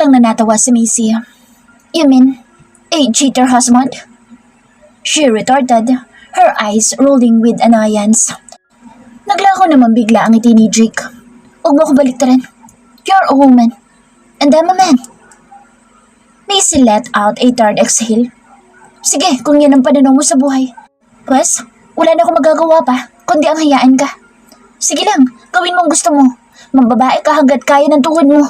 Biglang nanatawa si Macy. You mean, a cheater husband? She retorted, her eyes rolling with annoyance. Naglako naman bigla ang ngiti ni Jake. Huwag mo akong baliktaran. You're a woman, and I'm a man. Macy let out a third exhale. Sige, kung yan ang pananaw mo sa buhay. Pwes, wala na akong magagawa pa, kundi ang hayaan ka. Sige lang, gawin mong gusto mo. Mambabae ka hanggat kaya ng tuhod mo.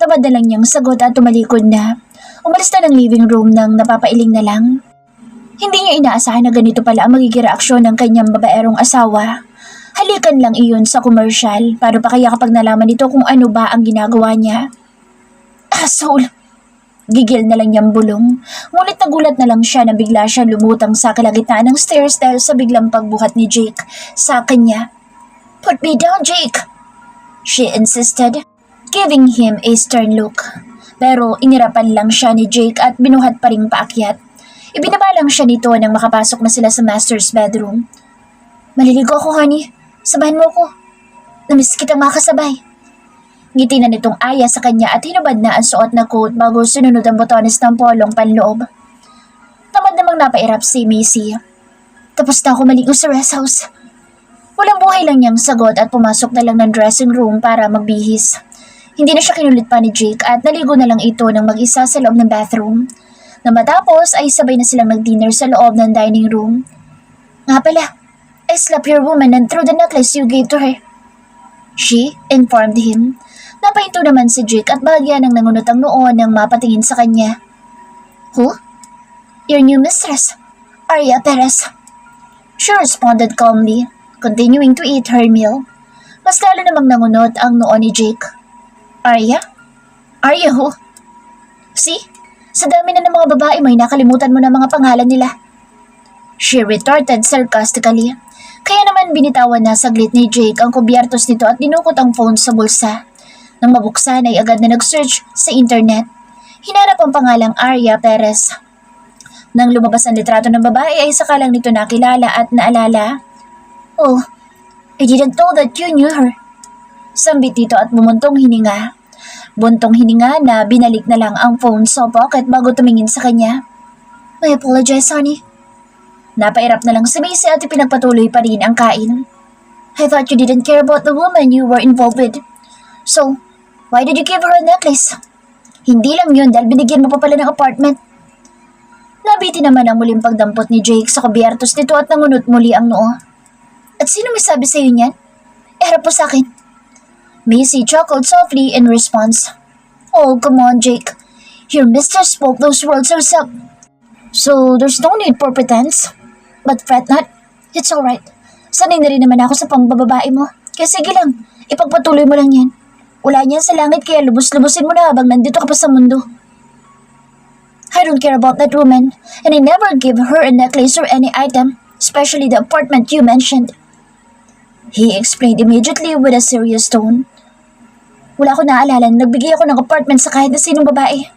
Tamad na lang niyang sagot at tumalikod na. Umalis na ng living room nang napapailing na lang. Hindi niya inaasahan na ganito pala ang magiging reaksyon ng kanyang babaerong asawa. Halikan lang iyon sa commercial, para pa kaya kapag nalaman nito kung ano ba ang ginagawa niya. Asshole! Gigil na lang niyang bulong, ngunit nagulat na lang siya na bigla siyang lumutang sa kalagitnaan ng stairs dahil sa biglang pagbuhat ni Jake sa kanya. Put me down, Jake! She insisted, giving him a stern look. Pero inirapan lang siya ni Jake at binuhat pa ring paakyat. Ibinaba lang siya nito nang makapasok na sila sa master's bedroom. Maliligo ako, honey. Sabahan mo ko. Namiss kitang makasabay. Ngiti na nitong aya sa kanya at hinubad na ang suot na coat bago sununod ang botones ng polong panloob. Tamad namang napairap si Macy. Tapos na ako maligo sa rest house. Walang buhay lang niyang sagot at pumasok na lang ng dressing room para magbihis. Hindi na siya kinulit pa ni Jake at naligo na lang ito ng mag-isa sa loob ng bathroom. Nang matapos ay sabay na silang nag-dinner sa loob ng dining room. Nga pala, I slapped your woman and threw the necklace you gave to her. She informed him. Napahinto naman si Jake at bahagya ng nangunot ang noo nang mapatingin sa kanya. Who? Your new mistress, Arya Perez. She responded calmly, continuing to eat her meal. Mas lalo namang nangunot ang noo ni Jake. Arya? Arya who? See? Sa dami na ng mga babae may nakalimutan mo na mga pangalan nila. She retorted sarcastically. Kaya naman binitawan na saglit ni Jake ang kubyertos nito at dinukot ang phone sa bulsa. Nang mabuksan ay agad na nag-search sa internet. Hinarap ang pangalang Arya Perez. Nang lumabas ang litrato ng babae ay saka lang nito nakilala at naalala. Oh, I didn't know that you knew her. Sambit dito at bumuntong hininga. Buntong hininga na binalik na lang ang phone sa pocket bago tumingin sa kanya. I apologize, honey. Napairap na lang si Macy at ipinagpatuloy pa rin ang kain. I thought you didn't care about the woman you were involved with. So, why did you give her a necklace? Hindi lang yun dahil binigyan mo pa pala ng apartment. Nabiti naman ang muling pagdampot ni Jake sa kubyertos nito at nangunot muli ang noo. At sino may sabi sa'yo niyan? Harap po sa akin. Macy chuckled softly in response. Oh, come on, Jake. Your mister spoke those words herself. So, there's no need for pretense. But fret not. It's alright. Sanay na rin naman ako sa pambababae mo. Kaya sige lang, ipagpatuloy mo lang yan. Wala niyan sa langit kaya lubos-lubosin mo na habang nandito ka pa sa mundo. I don't care about that woman, and I never give her a necklace or any item, especially the apartment you mentioned. He explained immediately with a serious tone. Wala ko naalala na nagbigay ako ng apartment sa kahit na sinong babae.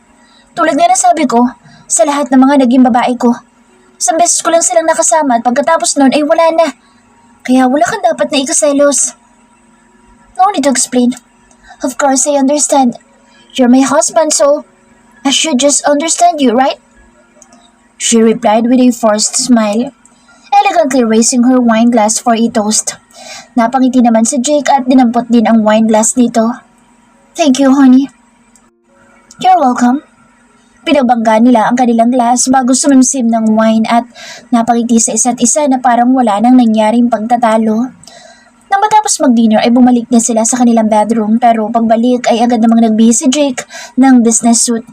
Tulad nga ng sabi ko, sa lahat ng mga naging babae ko. Isang beses ko lang silang nakasama at pagkatapos nun ay wala na. Kaya wala kang dapat na ikaselos. No need to explain. Of course, I understand. You're my husband, so I should just understand you, right? She replied with a forced smile, elegantly raising her wine glass for a toast. Napangiti naman si Jake at dinampot din ang wine glass nito. Thank you, honey. You're welcome. Pinabangga nila ang kanilang glass bago sumimsim ng wine at napangiti sa isa't isa na parang wala nang nangyaring pagtatalo. Nang matapos mag-dinner ay bumalik na sila sa kanilang bedroom pero pagbalik ay agad namang nagbihis si Jake ng business suit.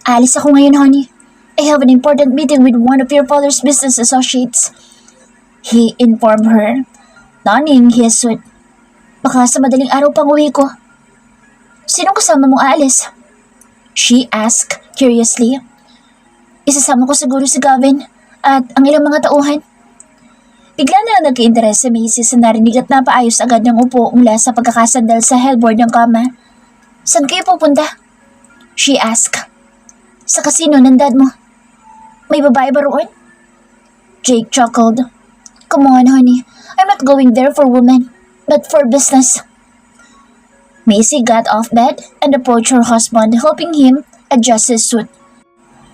Alis ako ngayon, honey. I have an important meeting with one of your father's business associates. He informed her, donning his suit. Baka sa madaling araw pang uwi ko. Sinong kasama mong aalis? She asked curiously. Isasama ko siguro si Gavin at ang ilang mga tauhan. Bigla na lang nagka-interes si Macy sa narinig at napaayos agad ng upo mula sa pagkakasandal sa headboard ng kama. Saan kayo pupunta? She asked. Sa kasino ng dad mo. May babae ba roon? Jake chuckled. Come on, honey. I'm not going there for women, but for business. Macy got off bed and approached her husband, helping him adjust his suit.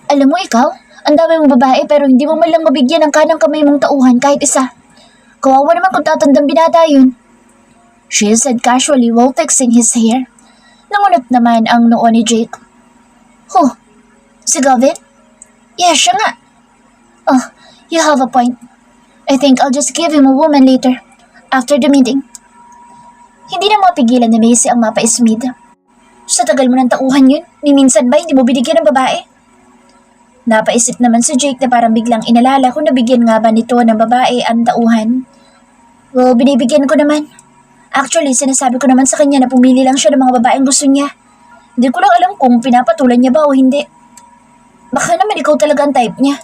Alam mo ikaw, ang dami mong babae pero hindi mo man lang mabigyan ng kanang kamay mong tauhan kahit isa. Kawawa naman kung tatandang binata yun. She said casually while fixing his hair. Nangunot naman ang noo ni Jake. Huh, si Gavin? Yeah, siya nga. Oh, you have a point. I think I'll just give him a woman later, after the meeting. Hindi na mapigilan ni Macy ang mapa-ismid. Sa tagal mo ng tauhan yun, ni minsan ba hindi mo binigyan ng babae? Napaisip naman si Jake na parang biglang inalala kung nabigyan nga ba nito ng babae ang tauhan. Well, binibigyan ko naman. Actually, sinasabi ko naman sa kanya na pumili lang siya ng mga babaeng gusto niya. Hindi ko lang alam kung pinapatulan niya ba o hindi. Baka naman ikaw talaga ang type niya.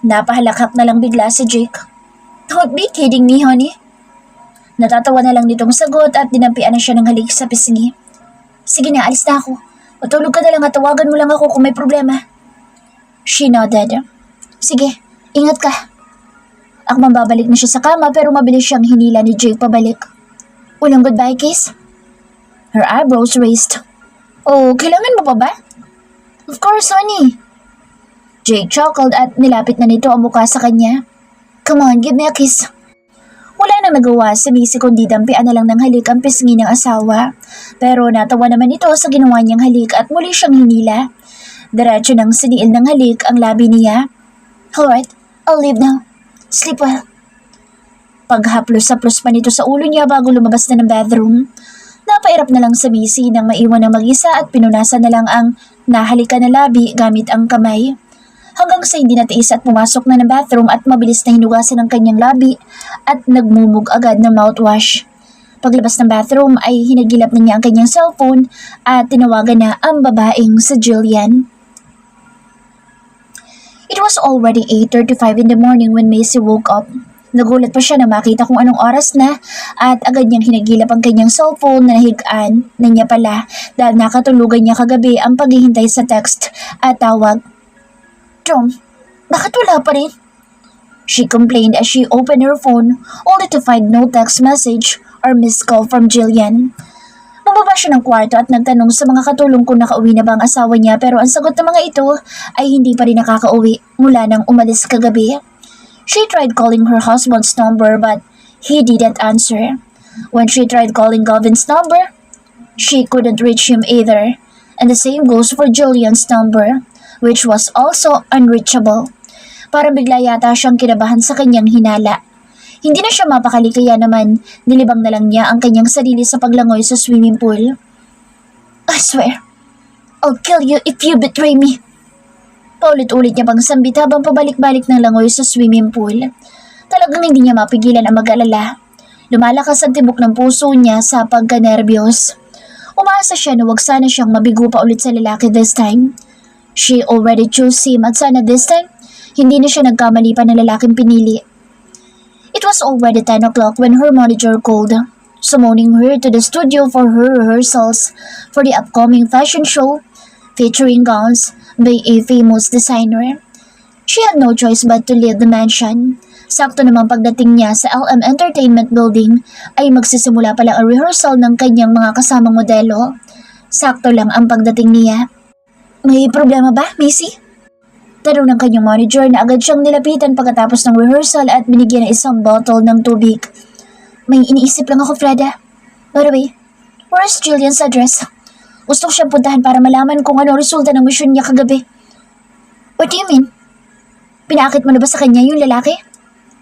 Napahalakak na lang bigla si Jake. Don't be kidding me, honey. Natatawa na lang nitong sagot at dinampian na siya ng halik sa pisngi. Sige na, alis na ako. Matulog ka na lang at tawagan mo lang ako kung may problema. She nodded. Sige, ingat ka. Akmang babalik na siya sa kama pero mabilis siyang hinila ni Jake pabalik. Walang goodbye kiss? Her eyebrows raised. Oh, kailangan mo pa ba? Of course, honey. Jake chuckled at nilapit na nito ang mukha sa kanya. Come on, give me a kiss. Wala nang nagawa si Macy kundi dampian na lang ng halik ang pisngi ng asawa. Pero natawa naman ito sa ginawa niyang halik at muli siyang hinila. Diretso nang siniil ng halik ang labi niya. Alright, I'll leave now. Sleep well. Paghaplos-haplos pa nito sa ulo niya bago lumabas na ng bathroom. Napairap na lang sa Macy nang maiwan ng mag-isa at pinunasan na lang ang nahalikan na labi gamit ang kamay. Hanggang sa hindi natiis at pumasok na ng bathroom at mabilis na hinugasan ang kanyang labi at nagmumug agad ng mouthwash. Paglabas ng bathroom ay hinagilap na niya ang kanyang cellphone at tinawagan na ang babaeng si Jillian. It was already 8:35 in the morning when Macy woke up. Nagulat pa siya na makita kung anong oras na at agad niyang hinagilap ang kanyang cellphone na nahigaan na niya pala dahil nakatulugan niya kagabi ang paghihintay sa text at tawag. Tom, bakit wala pa rin? She complained as she opened her phone only to find no text message or missed call from Jillian. Bumaba siya ng kwarto at nagtanong sa mga katulong kung nakauwi na ba ang asawa niya pero ang sagot ng mga ito ay hindi pa rin nakakauwi mula nang umalis kagabi. She tried calling her husband's number but he didn't answer. When she tried calling Gavin's number, she couldn't reach him either. And the same goes for Jillian's number, which was also unreachable. Parang bigla yata siyang kinabahan sa kanyang hinala. Hindi na siya mapakali kaya naman nilibang na lang niya ang kanyang sarili sa paglangoy sa swimming pool. I swear, I'll kill you if you betray me. Paulit-ulit niya pang sambit habang pabalik-balik ng langoy sa swimming pool. Talagang hindi niya mapigilan ang mag-alala. Lumalakas ang tibok ng puso niya sa pagka-nervyos. Umaasa siya na wag sana siyang mabigo pa ulit sa lalaki this time. She already chose him at sana this time, hindi na siya nagkamali pa ng lalaking pinili. It was already 10 o'clock when her manager called, summoning her to the studio for her rehearsals for the upcoming fashion show featuring gowns by a famous designer. She had no choice but to leave the mansion. Sakto namang pagdating niya sa LM Entertainment Building ay magsisimula pa lang ang rehearsal ng kanyang mga kasamang modelo. Sakto lang ang pagdating niya. May problema ba, Macy? Tanong ng kanyang manager na agad siyang nilapitan pagkatapos ng rehearsal at binigyan ng isang bottle ng tubig. May iniisip lang ako, Freda. By the way, where's Jillian's address? Gusto ko siyang puntahan para malaman kung ano resulta ng mission niya kagabi. What do you mean? Pinakit mo na ba sa kanya yung lalaki?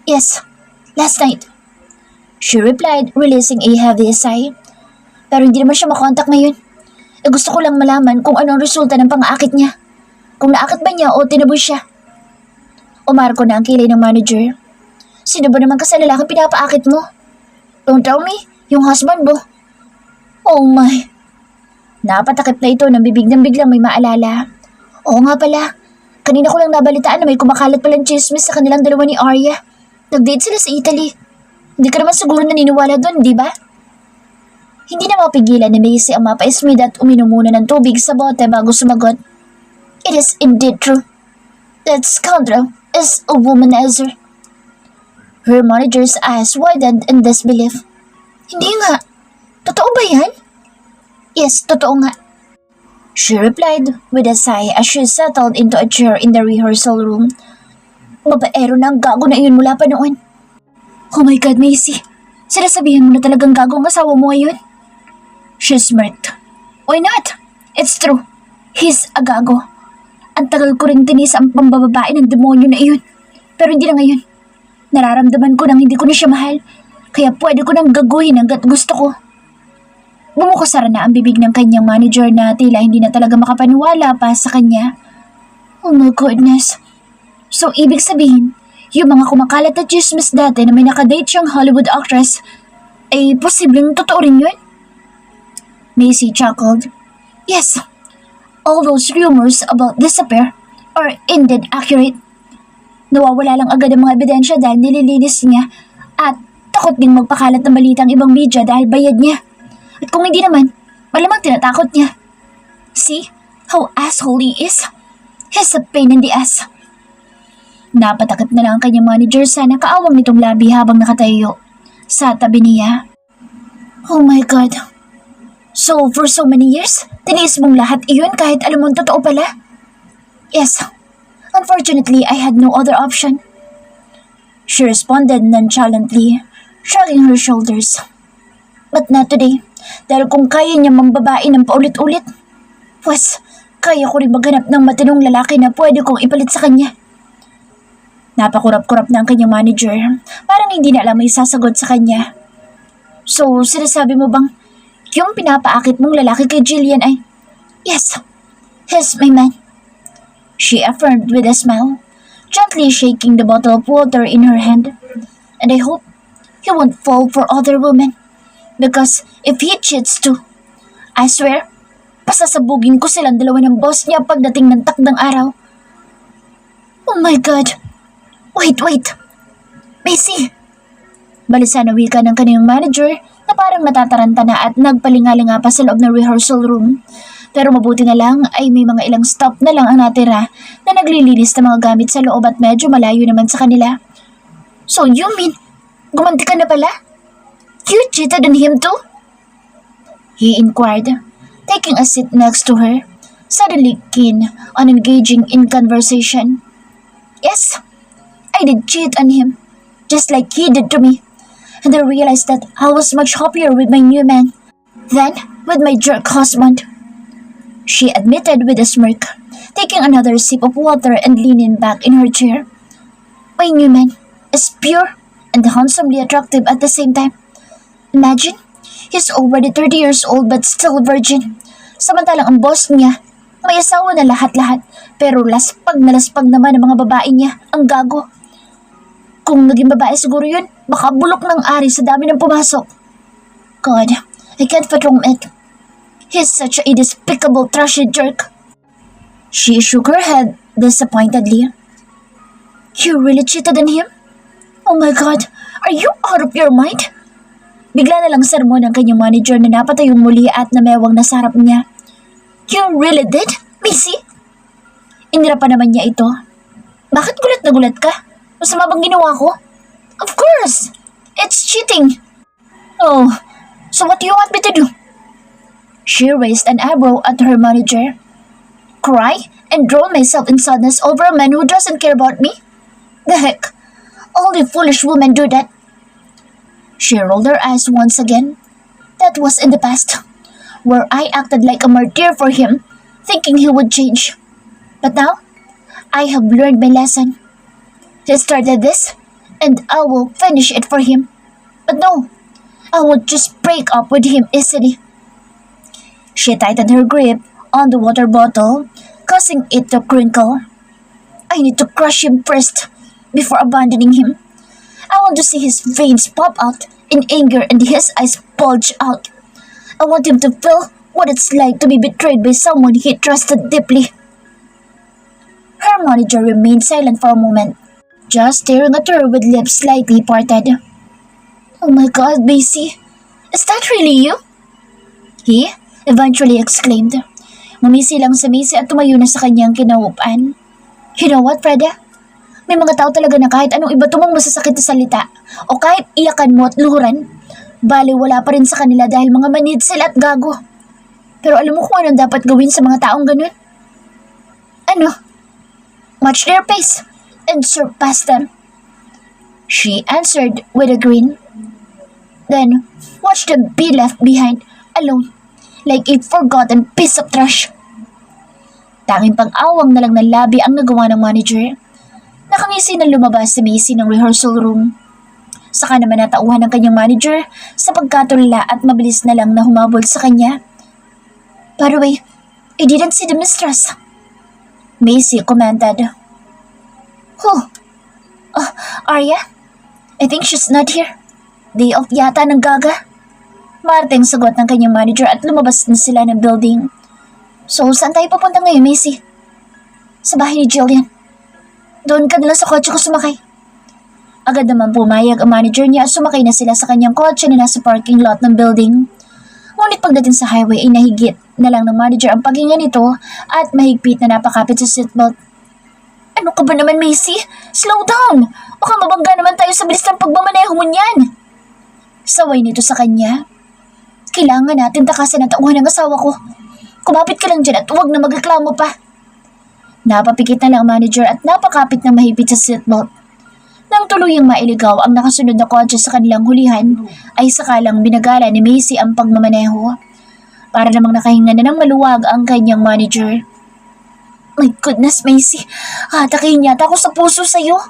Yes, last night. She replied, releasing a heavy sigh. Pero hindi naman siya makontak ngayon. Gusto ko lang malaman kung ano ang resulta ng pang-aakit niya. Kung naakit ba niya o tinaboy siya. Umarko na ang kilay ng manager. Sino ba naman kasi lalaking pinapaakit mo? Don't tell me, yung husband mo. Oh my. Napatakip na ito ng bibig ng biglang may maalala. Oo nga pala, kanina ko lang nabalitaan na may kumakalat palang chismis sa kanilang dalawa ni Arya. Nag-date sila sa Italy. Hindi ka naman siguro naniniwala doon, di ba? Hindi na mapigilan ni Macy ang mapa-ismid at uminom muna ng tubig sa bote bago sumagot. It is indeed true. That scoundrel is a womanizer. Her manager's eyes widened in disbelief. Hindi nga. Totoo ba yan? Yes, totoo nga. She replied with a sigh as she settled into a chair in the rehearsal room. Babaero na ang gago na iyon mula pa noon. Oh my God, Macy. Sinasabihan mo na talagang gago ang asawa mo ngayon? She smirked. Why not? It's true. He's a gago. Ang tagal ko rin tinis ang pambababae ng demonyo na iyon. Pero hindi na ngayon. Nararamdaman ko nang hindi ko na siya mahal. Kaya pwede ko nang gaguhin hanggat gusto ko. Bumukasara na ang bibig ng kanyang manager na tila hindi na talaga makapaniwala pa sa kanya. Oh my goodness. So ibig sabihin, yung mga kumakalat na chismis dati na may nakadate siyang Hollywood actress, ay posibleng totoo rin yun? Macy chuckled. Yes, all those rumors about this affair are indeed accurate. Nawawala lang agad ang mga ebidensya dahil nililinis niya at takot ding magpakalat ng balita ang ibang media dahil bayad niya. At kung hindi naman, malamang tinatakot niya. See how asshole he is? He's a pain in the ass. Napatakip na lang ang kanyang manager sa nakaawang nitong labi habang nakatayo sa tabi niya. Oh my God. So for so many years, tiniis mong lahat iyon kahit alam mong totoo pala? Yes. Unfortunately, I had no other option. She responded nonchalantly, shrugging her shoulders. But not today. Dahil kung kaya niya mambabae ng paulit-ulit, pues, kaya ko rin maghanap ng matinong lalaki na pwede kong ipalit sa kanya. Napakurap-kurap na ang kanyang manager. Parang hindi na alam may sasagot sa kanya. So, sinasabi mo bang yung pinapaakit mong lalaki kay Jillian ay, yes, he's my man. She affirmed with a smile, gently shaking the bottle of water in her hand. And I hope he won't fall for other women. Because if he cheats too, I swear, pasasabugin ko silang dalawa ng boss niya pagdating ng takdang araw. Oh my God! Wait! Macy! Balisa na wika ng kanyang manager na parang natataranta na at nagpalingalinga pa sa loob ng rehearsal room. Pero mabuti na lang ay may mga ilang stop na lang ang natira na naglilinis ng mga gamit sa loob at medyo malayo naman sa kanila. So you mean, gumanti ka na pala? You cheated on him too? He inquired, taking a seat next to her, suddenly keen on engaging in conversation. Yes, I did cheat on him, just like he did to me. And I realized that I was much happier with my new man than with my jerk husband. She admitted with a smirk, taking another sip of water and leaning back in her chair. My new man is pure and handsomely attractive at the same time. Imagine, he's already 30 years old but still virgin. Samantalang ang boss niya, may asawa na lahat-lahat, pero laspag na laspag naman ang mga babae niya, ang gago. Kung naging babae siguro yun, baka bulok ng ari sa dami ng pumasok. God, I can't fathom it. He's such a despicable, trashy jerk. She shook her head disappointedly. You really cheated on him? Oh my God, are you out of your mind? Bigla na lang sermon ng kanyang manager na napatayong muli at namewang na sa harap niya. You really did, Missy? Inirapan naman niya ito. Bakit gulat na gulat ka? Masama bang ginawa ko? Of course! It's cheating! Oh, so what do you want me to do? She raised an eyebrow at her manager. Cry and drown myself in sadness over a man who doesn't care about me? The heck! Only foolish women do that. She rolled her eyes once again. That was in the past, where I acted like a martyr for him, thinking he would change. But now, I have learned my lesson. He started this, and I will finish it for him. But no, I won't just break up with him easily. She tightened her grip on the water bottle, causing it to crinkle. I need to crush him first, before abandoning him. I want to see his veins pop out in anger and his eyes bulge out. I want him to feel what it's like to be betrayed by someone he trusted deeply. Her manager remained silent for a moment, just staring at her with lips slightly parted. Oh my God, Macy, is that really you? He eventually exclaimed. Ngumisi lang sa Macy at tumayo na sa kanyang kinaupan. You know what, Freda? May mga tao talaga na kahit anong iba tumong masasakit na salita o kahit iyakan mo at luhuran, bali wala pa rin sa kanila dahil mga manid sila at gago. Pero alam mo kung anong dapat gawin sa mga taong ganun? Ano? Match their pace and surpass them. She answered with a grin. Then, watch them be left behind, alone, like a forgotten piece of trash. Tanging pang-awang na lang ng labi ang nagawa ng manager. Nakangisi na lumabas si Macy ng rehearsal room. Saka naman natauhan ng kanyang manager sa pagkatulala at mabilis na lang na humabol sa kanya. By the way, I didn't see the mistress. Macy commented. Who? Arya? I think she's not here. Day off yata ng gaga. Marteng sagot ng kanyang manager at lumabas na sila ng building. So, saan tayo papunta ngayon, Macy? Sa bahay ni Jillian. Doon ka nila sa kotse ko sumakay. Agad naman pumayag ang manager niya at sumakay na sila sa kanyang kotse na nasa parking lot ng building. Ngunit pagdating sa highway ay nahigit na lang ng manager ang paghinga nito at mahigpit na napakapit sa seatbelt. Ano ka ba naman, Macy? Slow down! Baka mabangga naman tayo sa bilis ng pagmamaneho mo niyan. Saway nito sa kanya. Kailangan natin takasan ang tauhan ng asawa ko. Kumapit ka lang dyan at huwag na magreklamo pa. Napapikit na lang ang manager at napakapit na mahigpit sa seatbelt. Nang tuluyang mailigaw ang nakasunod na kotse sa kanilang hulihan, ay sakalang binagala ni Macy ang pagmamaneho. Para namang nakahinga na ng maluwag ang kanyang manager. My goodness, Macy. Hatakin yata ako sa puso sa'yo.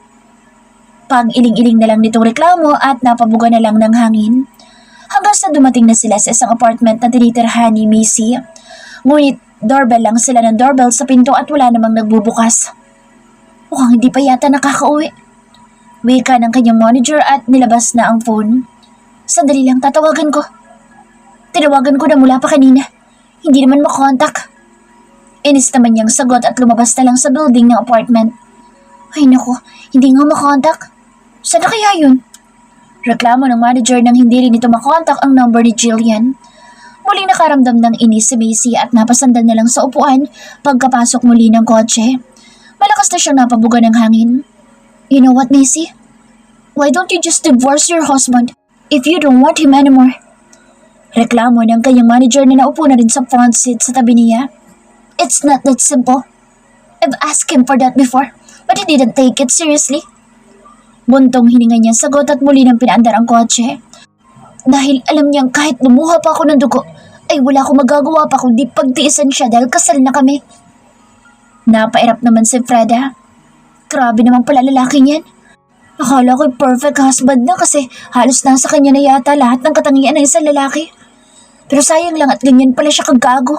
Pag-iling-iling na lang nitong reklamo at napabuga na lang ng hangin. Hanggang sa dumating na sila sa isang apartment na tinitirhan ni Macy. Ngunit doorbell lang sila ng doorbell sa pinto at wala namang nagbubukas. Mukhang hindi pa yata nakakauwi. Wika ng kanyang manager at nilabas na ang phone. Sandali lang, tatawagan ko. Tinawagan ko na mula pa kanina. Hindi naman makontak. Inis naman niyang sagot at lumabas na lang sa building ng apartment. Ay naku, hindi nga makontak. Saan na kaya yun? Reklamo ng manager nang hindi rin ito makontak ang number ni Jillian. Muling nakaramdam ng inis si Macy at napasandal na lang sa upuan pagkapasok muli ng kotse. Malakas na siyang napabuga ng hangin. You know what, Macy? Why don't you just divorce your husband if you don't want him anymore? Reklamo ng kanyang manager na naupo na rin sa front seat sa tabi niya. It's not that simple. I've asked him for that before, but he didn't take it seriously. Buntong hininga niyang sagot at muli nang pinaandar ang kotse. Dahil alam niyang kahit lumuha pa ako ng dugo, ay wala akong magagawa pa kundi pagtiisan siya dahil kasal na kami. Napairap naman si Freda. Grabe naman pala lalaking yan. Akala ko'y perfect husband na kasi halos nasa kanya na yata lahat ng katangian ng isang lalaki. Pero sayang lang at ganyan pala siya kagago.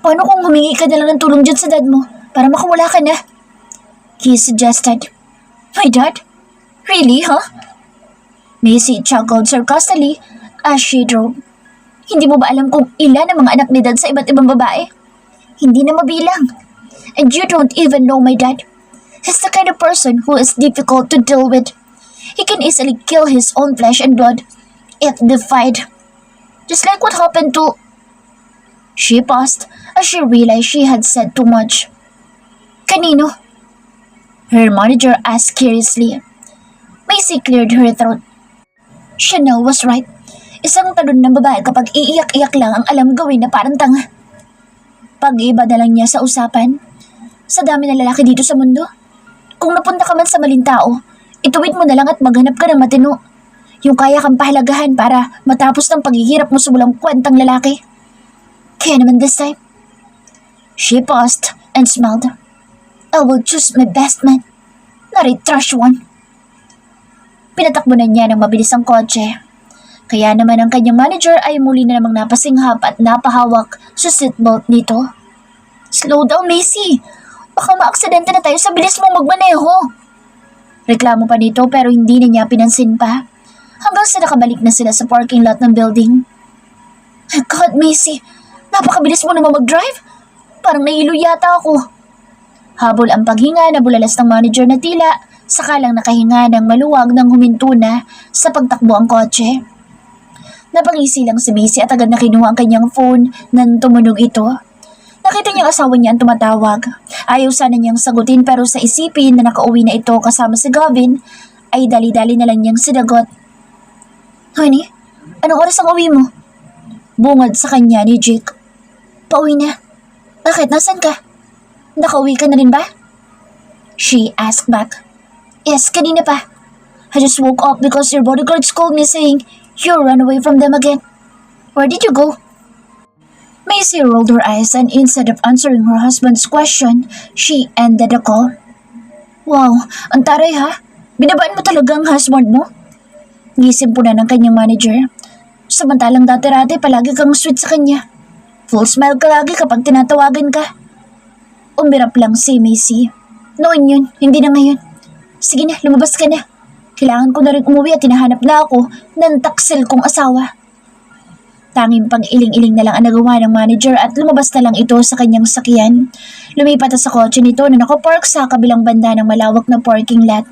Paano kung humingi ka na lang ng tulong dyan sa dad mo para makawala ka na? He suggested. My dad? Really, huh? Macy chuckled sarcastically as she drove. Hindi mo ba alam kung ilan ang mga anak ni dad sa iba't ibang babae? Hindi na mabilang. And you don't even know my dad. He's the kind of person who is difficult to deal with. He can easily kill his own flesh and blood if defied. Just like what happened to... She paused as she realized she had said too much. Kanino? Her manager asked curiously. Macy cleared her throat. Chanel was right. Isang talon ng babae kapag iiyak-iyak lang ang alam gawin na parang tanga. Pag-iba na lang niya sa usapan. Sa dami ng lalaki dito sa mundo. Kung napunta ka man sa maling tao, ituwid mo na lang at maghanap ka ng matino. Yung kaya kang pahalagahan para matapos ng paghihirap mo sa walang kwentang lalaki. Kaya naman this time. She paused and smiled. I will choose my best man, not a trash one. Pinatakbo na niya ng mabilis ang kotse. Kaya naman ang kanyang manager ay muli na namang napasinghap at napahawak sa seatbelt nito. Slow down, Macy. Baka maaksidente na tayo sa bilis mong magmaneho. Reklamo pa nito pero hindi na niya pinansin pa. Hanggang sa nakabalik na sila sa parking lot ng building. My God, Macy. Napakabilis mo naman mag-drive. Parang nahilo yata ako. Habol ang paghinga na bulalas ng manager na tila sakalang nakahinga ng maluwag nang huminto na sa pagtakbo ang kotse. Napangisi lang si Macy at agad na kinuha ang kanyang phone nang tumunog ito. Nakita niyang asawa niya ang tumatawag. Ayaw sana niyang sagutin pero sa isipin na nakauwi na ito kasama si Gavin, ay dali-dali na lang niyang sinagot. Honey, anong oras ang uwi mo? Bungad sa kanya ni Jake. Pauwi na. Bakit? Nasaan ka? Nakauwi ka na rin ba? She asked back. Yes, kanina pa. I just woke up because your bodyguards called me saying you ran away from them again. Where did you go? Macy rolled her eyes and instead of answering her husband's question, she ended the call. Wow, ang taray ha? Binabaan mo talaga ang husband mo? Gising po na ng kanyang manager. Samantalang dati-rati palagi kang sweet sa kanya. Full smile ka lagi kapag tinatawagan ka. Umirap lang si Macy. Noon yun, hindi na ngayon. Sige na, lumabas ka na. Kailangan ko na rin umuwi at hinahanap na ako ng taksil kong asawa. Tanging pag-iling-iling na lang ang nagawa ng manager at lumabas na lang ito sa kanyang sakyan. Lumipat sa kotse nito na nakapark sa kabilang banda ng malawak na parking lot.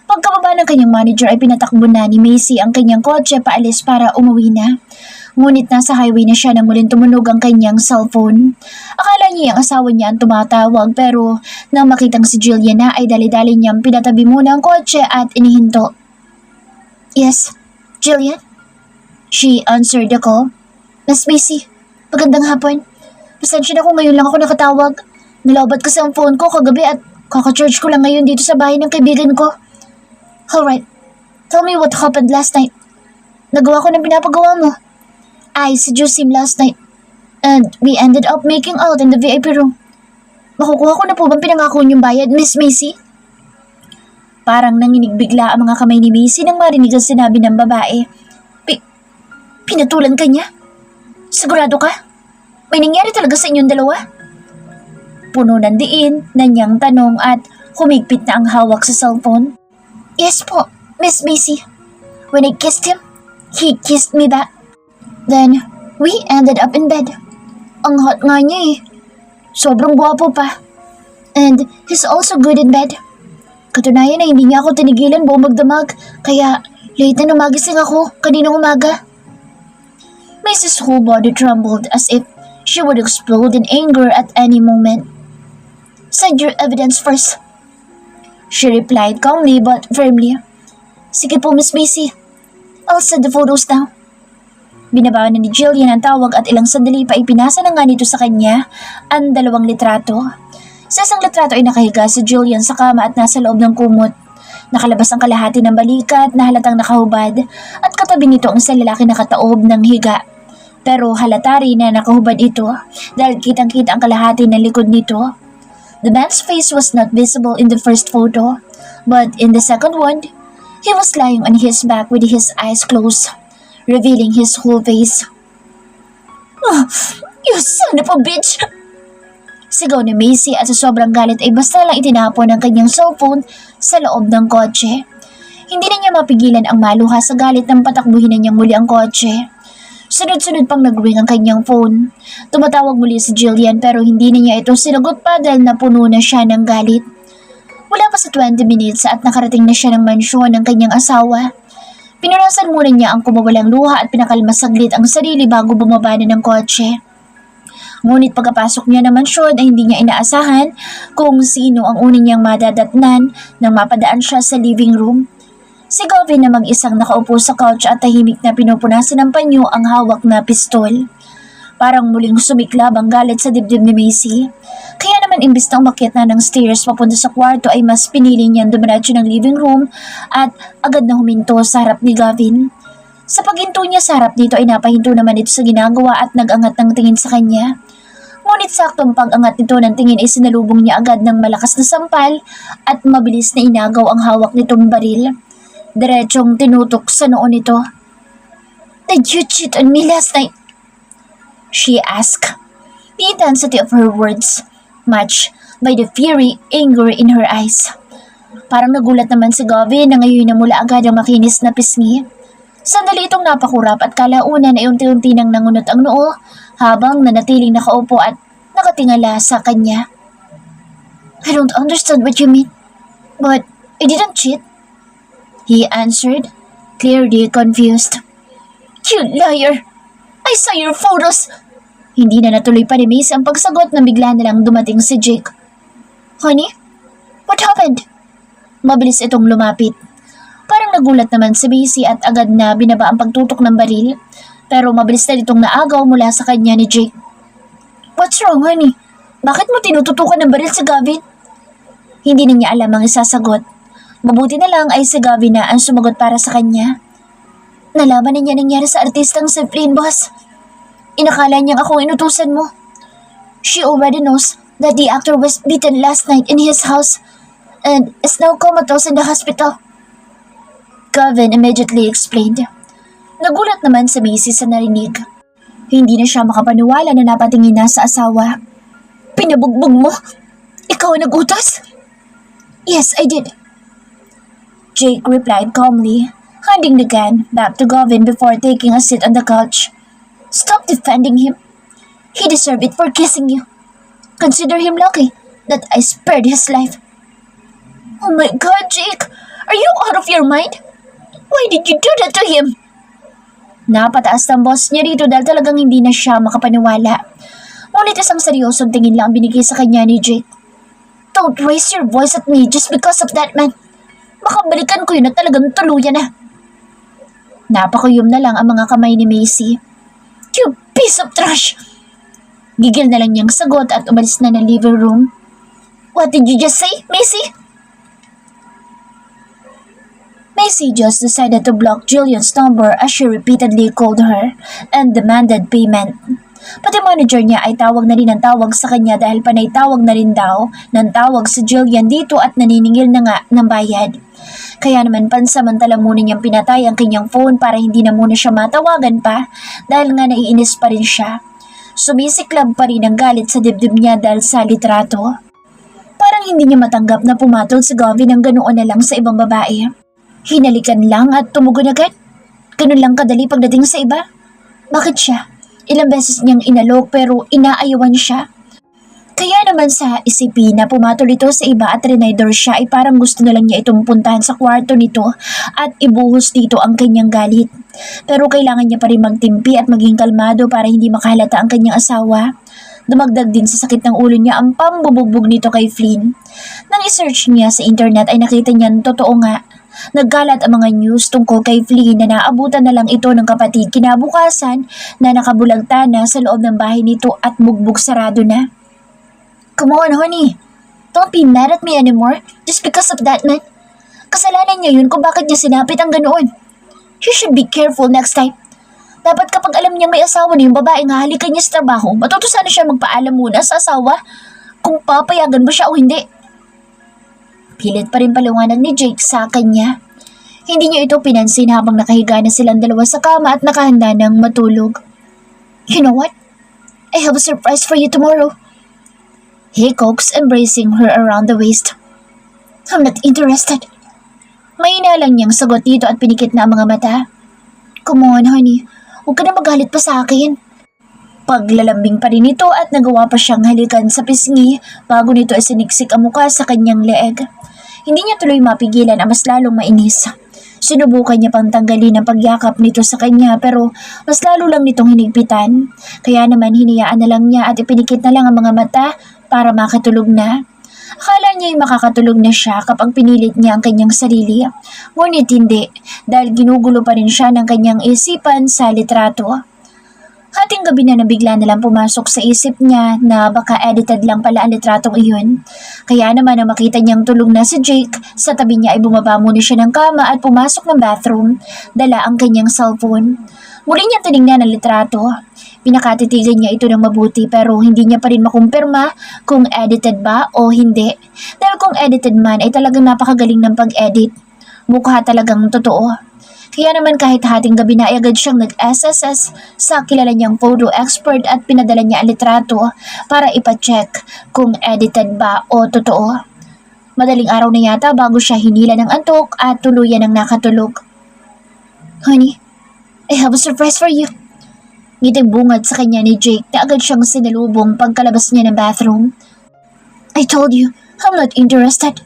Pagkababa ng kanyang manager ay pinatakbo na ni Macy ang kanyang kotse paalis para umuwi na. Ngunit nasa highway na siya nang muling tumunog ang kanyang cellphone. Akala niya ang asawa niya ang tumatawag pero nang makitang si Jillian na ay dali-dali niyang pinatabi muna ang kotse at inihinto. Yes, Jillian? She answered the call. Miss Macy, magandang hapon. Pasensya na kung ngayon lang ako nakatawag. Nilobat kasi ang phone ko kagabi at kaka-charge ko lang ngayon dito sa bahay ng kaibigan ko. Alright, tell me what happened last night. Nagawa ko ng pinapagawa mo. I seduced him last night and we ended up making out in the VIP room. Makukuha ko na po bang pinangako niyong bayad, Miss Macy? Parang nanginig bigla ang mga kamay ni Macy nang marinig ang sinabi ng babae. Pinatulan ka niya? Sigurado ka? May nangyari talaga sa inyong dalawa? Puno ng diin na niyang tanong at humigpit na ang hawak sa cellphone. Yes po, Miss Macy. When I kissed him, he kissed me back. Then, we ended up in bed. Ang hot nga niya eh. Sobrang gwapo pa. And he's also good in bed. Katunayan na hindi niya ako tinigilan buong magdamag, kaya late na numagising ako kaninang umaga. Mrs. whole body trembled as if she would explode in anger at any moment. Send your evidence first. She replied calmly but firmly. Sige po, Miss Macy. I'll send the photos now. Binabaan na ni Jillian ang tawag at ilang sandali pa ipinasa na nga nito sa kanya ang 2 litrato. Sa isang litrato ay nakahiga si Jillian sa kama at nasa loob ng kumot. Nakalabas ang kalahati ng balikat na halatang nakahubad at katabi nito ang isang lalaki nakataob ng higa. Pero halata rin na nakahubad ito dahil kitang-kita ang kalahati ng likod nito. The man's face was not visible in the first photo, but in the second one, he was lying on his back with his eyes closed, revealing his whole face. Oh, you son of a bitch! Sigaw ni Macy at sa sobrang galit ay basta lang itinapon ang kanyang cellphone sa loob ng kotse. Hindi na niya mapigilan ang maluha sa galit nang patakbuhin na niyang muli ang kotse. Sunod-sunod pang nag-ring ang kanyang phone. Tumatawag muli si Jillian pero hindi na niya ito sinagot pa dahil napuno na siya ng galit. Wala pa sa 20 minutes at nakarating na siya ng mansyon ng kanyang asawa. Pinunasan muna niya ang kumawalang luha at pinakalma saglit ang sarili bago bumaba na ng kotse. Ngunit pagkapasok niya ng mansyon ay hindi niya inaasahan kung sino ang una niyang madadatnan nang mapadaan siya sa living room. Si Gavin na mag-isang nakaupo sa couch at tahimik na pinupunasan ng panyo ang hawak na pistol. Parang muling sumiklab ang galit sa dibdib ni Macy. Kaya naman imbis na umakyat na ng stairs papunta sa kwarto ay mas pinili niyang dumiretso ng living room at agad na huminto sa harap ni Gavin. Sa paghinto niya sa harap nito ay napahinto naman ito sa ginagawa at nag-angat ng tingin sa kanya. Ngunit saktong pag-angat nito ng tingin ay sinalubong niya agad ng malakas na sampal at mabilis na inagaw ang hawak nitong baril. Diretsong tinutok sa noo nito. Did you cheat on me last night? She asked, the intensity of her words matched by the fury, anger in her eyes. Parang nagulat naman si Gavin na ngayon na mula agad ang makinis na pisngi. Sandali itong napakurap at kalaunan ay unti-unti nang nangunot ang noo habang nanatiling nakaupo at nakatingala sa kanya. I don't understand what you mean, but I didn't cheat. He answered, clearly confused. You liar! I saw your photos! Hindi na natuloy pa ni Macy ang pagsagot na bigla na lang dumating si Jake. Honey, what happened? Mabilis itong lumapit. Parang nagulat naman si Macy at agad na binaba ang pagtutok ng baril, pero mabilis na itong naagaw mula sa kanya ni Jake. What's wrong, honey? Bakit mo tinututukan ng baril si Gavin? Hindi na niya alam ang isasagot. Mabuti na lang ay si Gavin na ang sumagot para sa kanya. Nalaman na niya nangyari sa artistang si Flynn, boss. Inakala niyang ako inutusan mo. She already knows that the actor was beaten last night in his house and is now comatose in the hospital. Gavin immediately explained. Nagulat naman si Macy sa narinig. Hindi na siya makapaniwala na napatingin na sa asawa. Pinabugbog mo? Ikaw ang nagutos? Yes, I did. Jake replied calmly, handing the gun back to Gavin before taking a seat on the couch. Stop defending him. He deserved it for kissing you. Consider him lucky that I spared his life. Oh my God, Jake! Are you out of your mind? Why did you do that to him? Napataas ng boss niya rito dahil talagang hindi na siya makapaniwala. Ngunit isang seryosong tingin lang binigay sa kanya ni Jake. Don't raise your voice at me just because of that man. Baka balikan ko yun at talagang tuluyan na. Napakuyom na lang ang mga kamay ni Macy. You piece of trash! Gigil na lang niyang sagot at umalis na ng living room. What did you just say, Macy? Macy just decided to block Jillian's number as she repeatedly called her and demanded payment. Pati manager niya ay tawag na rin ng tawag sa kanya dahil panay tawag na rin daw ng tawag si Jillian dito at naniningil na nga ng bayad. Kaya naman pansamantala muna niyang pinatay ang kanyang phone para hindi na muna siya matawagan pa dahil nga naiinis pa rin siya. Sumisiklab pa rin ang galit sa dibdib niya dahil sa litrato. Parang hindi niya matanggap na pumatol si Gavin ng ganoon na lang sa ibang babae. Hinalikan lang at tumugon agad. Ganun lang kadali pagdating sa iba. Bakit siya? Ilang beses niyang inalok pero inaayawan siya. Kaya naman sa isipin na pumatol ito sa iba at rinaydor siya ay parang gusto na lang niya itong puntahan sa kwarto nito at ibuhos dito ang kanyang galit. Pero kailangan niya pa rin magtimpi at maging kalmado para hindi makahalata ang kanyang asawa. Dumagdag din sa sakit ng ulo niya ang pambubugbog nito kay Flynn. Nang isearch niya sa internet ay nakita niya totoo nga. Nagkalat ang mga news tungkol kay Flynn na naabutan na lang ito ng kapatid kinabukasan na nakabulagta na sa loob ng bahay nito at bugbog sarado na. Come on, honey. Don't be mad at me anymore just because of that man. Kasalanan niya yun kung bakit niya sinapit ang ganoon. You should be careful next time. Dapat kapag alam niyang may asawa na yung babae nga halikan niya sa trabaho, matuto sana siya magpaalam muna sa asawa kung papayagan ba siya o hindi. Pilit pa rin paliwanag ni Jake sa kanya. Hindi niya ito pinansin habang nakahiga na silang dalawa sa kama at nakahanda ng matulog. You know what? I have a surprise for you tomorrow. He coaxed, embracing her around the waist. I'm not interested. Mahina lang niyang sagot dito at pinikit na ang mga mata. Come on, honey. Huwag ka na magalit pa sa akin. Paglalambing pa rin ito at nagawa pa siyang halikan sa pisngi bago nito ay siniksik ang muka sa kanyang leeg. Hindi niya tuloy mapigilan ang mas lalong mainis. Sinubukan niya pang tanggalin ang pagyakap nito sa kanya pero mas lalo lang nitong hinigpitan. Kaya naman hinayaan na lang niya at ipinikit na lang ang mga mata para makatulog na. Akala niya ay makakatulog na siya kapag pinilit niya ang kanyang sarili. Ngunit hindi dahil ginugulo pa rin siya ng kanyang isipan sa litrato. Hating gabi na nabigla na lang pumasok sa isip niya na baka edited lang pala ang litratong iyon. Kaya naman nang makita niyang tulog na si Jake, sa tabi niya ay bumaba muna siya ng kama at pumasok ng bathroom, dala ang kanyang cellphone. Muli niya tinignan ang litrato. Pinakatitigan niya ito ng mabuti pero hindi niya pa rin makumpirma kung edited ba o hindi. Dahil kung edited man ay talagang napakagaling ng pag-edit. Mukha talagang totoo. Kaya naman kahit hating gabi na ay agad siyang nag-SSS sa kilala niyang photo expert at pinadala niya ang litrato para ipacheck kung edited ba o totoo. Madaling araw na yata bago siya hinila ng antok at tuluyan ng nakatulog. Honey, I have a surprise for you. Ngiting bungad sa kanya ni Jake na agad siyang sinalubong pagkalabas niya ng bathroom. I told you, I'm not interested.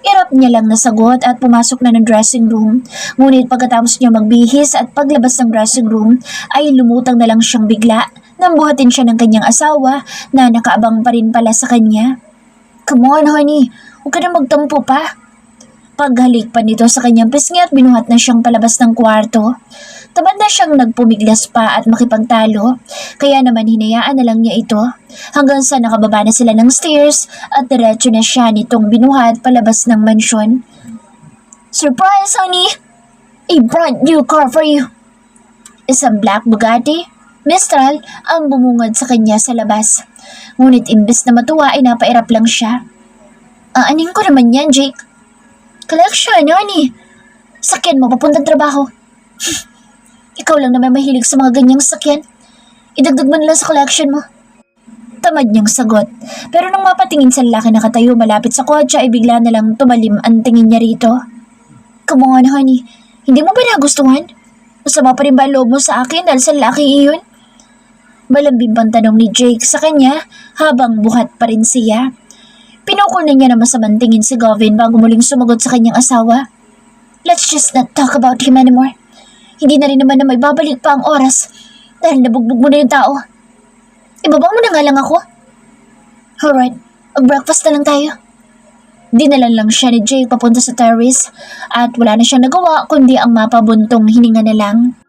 Irap niya lang nasagot at pumasok na ng dressing room. Ngunit pagkatapos niya magbihis at paglabas ng dressing room ay lumutang na lang siyang bigla nang buhatin siya ng kanyang asawa na nakaabang pa rin pala sa kanya. Come on, honey. Huwag ka na magtampo pa. Paghalik pa nito sa kanyang pisngi at binuhat na siyang palabas ng kwarto. Tamad na siyang nagpumiglas pa at makipagtalo, kaya naman hinayaan na lang niya ito hanggang sa nakababa na sila ng stairs at diretso na siya nitong binuhat palabas ng mansyon. Surprise, honey! A brand new car for you! Isang black Bugatti Mistral ang bumungad sa kanya sa labas. Ngunit imbes na matuwa ay napairap lang siya. Aanin ko naman yan, Jake. Collection, honey. Sakyan mo papuntang trabaho. Ikaw lang naman mahilig sa mga ganyang sakyan. Idagdag mo na lang sa collection mo. Tamad niyang sagot. Pero nung mapatingin sa lalaki na katayo malapit sa kotse ay bigla na lang tumalim ang tingin niya rito. Come on, honey. Hindi mo ba nagustuhan? Masama pa rin ba ang loob mo sa akin dahil sa lalaki iyon? Malambing pang tanong ni Jake sa kanya habang buhat pa rin siya. Pinukol na niya na masamang tingin si Gavin bago muling sumagot sa kanyang asawa. Let's just not talk about him anymore. Hindi na rin naman na may babalik pa ang oras dahil nabugbog mo na yung tao. Ibaba mo na nga lang ako. Alright, mag-breakfast na lang tayo. Dinalan lang siya ni Jake papunta sa terrace at wala na siyang nagawa kundi ang mapabuntong hininga na lang.